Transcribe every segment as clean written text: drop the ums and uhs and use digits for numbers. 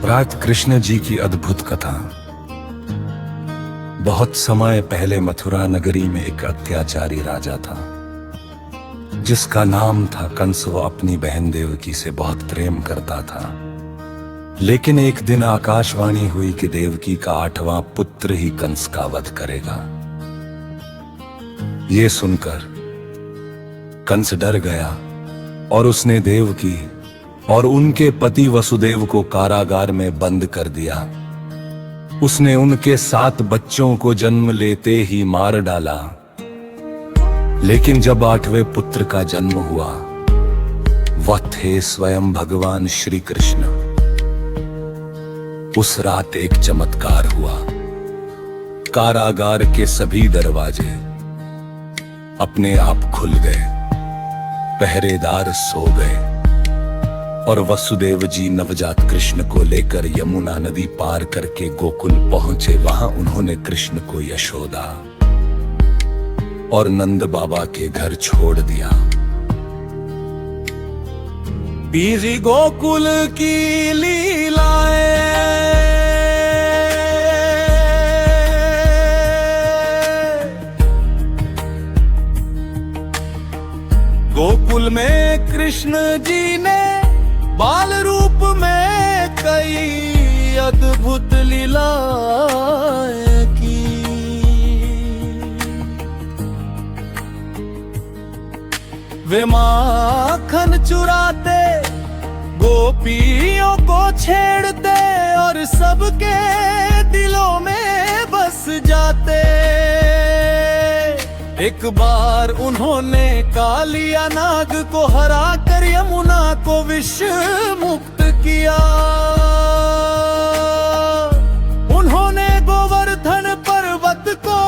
रात कृष्ण जी की अद्भुत कथा। बहुत समय पहले मथुरा नगरी में एक अत्याचारी राजा था जिसका नाम था कंस। वो अपनी बहन देवकी से बहुत प्रेम करता था, लेकिन एक दिन आकाशवाणी हुई कि देवकी का 8वां पुत्र ही कंस का वध करेगा। ये सुनकर कंस डर गया और उसने देवकी और उनके पति वसुदेव को कारागार में बंद कर दिया। उसने उनके 7 बच्चों को जन्म लेते ही मार डाला। लेकिन जब 8वें पुत्र का जन्म हुआ, वह थे स्वयं भगवान श्री कृष्ण। उस रात एक चमत्कार हुआ। कारागार के सभी दरवाजे अपने आप खुल गए, पहरेदार सो गए और वसुदेव जी नवजात कृष्ण को लेकर यमुना नदी पार करके गोकुल पहुंचे। वहां उन्होंने कृष्ण को यशोदा और नंद बाबा के घर छोड़ दिया। बीजी गोकुल की लीलाएं, गोकुल में कृष्ण जी ने बाल रूप में कई अद्भुत लीलाएं की। वे माखन चुराते, गोपियों को छेड़ते और सबके दिलों में बस जाते। एक बार उन्होंने कालिया नाग को हरा कर यमुना को विष मुक्त किया। उन्होंने गोवर्धन पर्वत को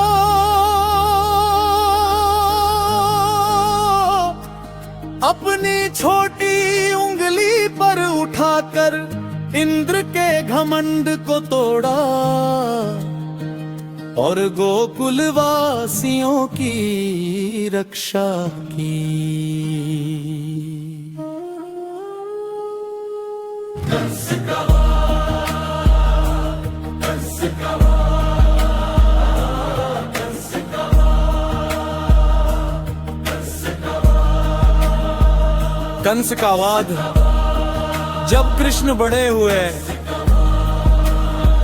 अपनी छोटी उंगली पर उठाकर इंद्र के घमंड को तोड़ा और गोकुल वासियों की रक्षा की। कंस का वाद, कंस का वाद, कंस का वाद, कंस का वाद। कंस का वाद। जब कृष्ण बड़े हुए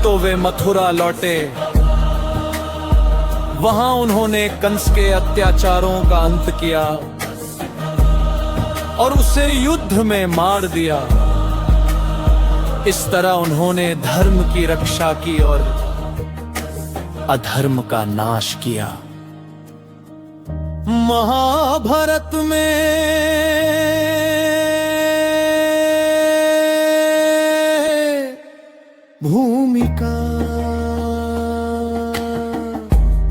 तो वे मथुरा लौटे। वहां उन्होंने कंस के अत्याचारों का अंत किया और उसे युद्ध में मार दिया। इस तरह उन्होंने धर्म की रक्षा की और अधर्म का नाश किया। महाभारत में भूमिका,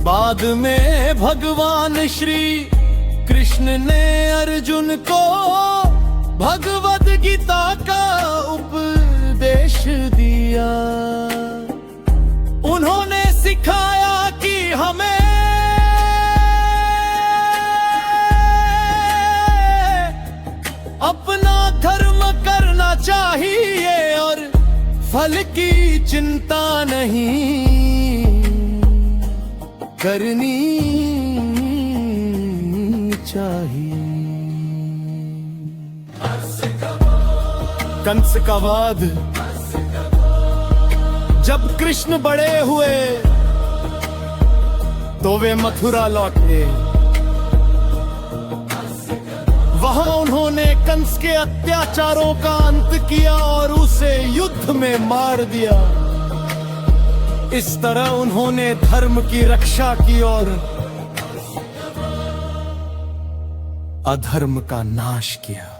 बाद में भगवान श्री कृष्ण ने अर्जुन को भगवद गीता का उपदेश दिया। उन्होंने सिखाया कि हमें अपना धर्म करना चाहिए और फल की चिंता नहीं करनी चाहिए। कंस का वाद। जब कृष्ण बड़े हुए तो वे मथुरा लौटे। वहां उन्होंने कंस के अत्याचारों का अंत किया और उसे युद्ध में मार दिया। इस तरह उन्होंने धर्म की रक्षा की और अधर्म का नाश किया।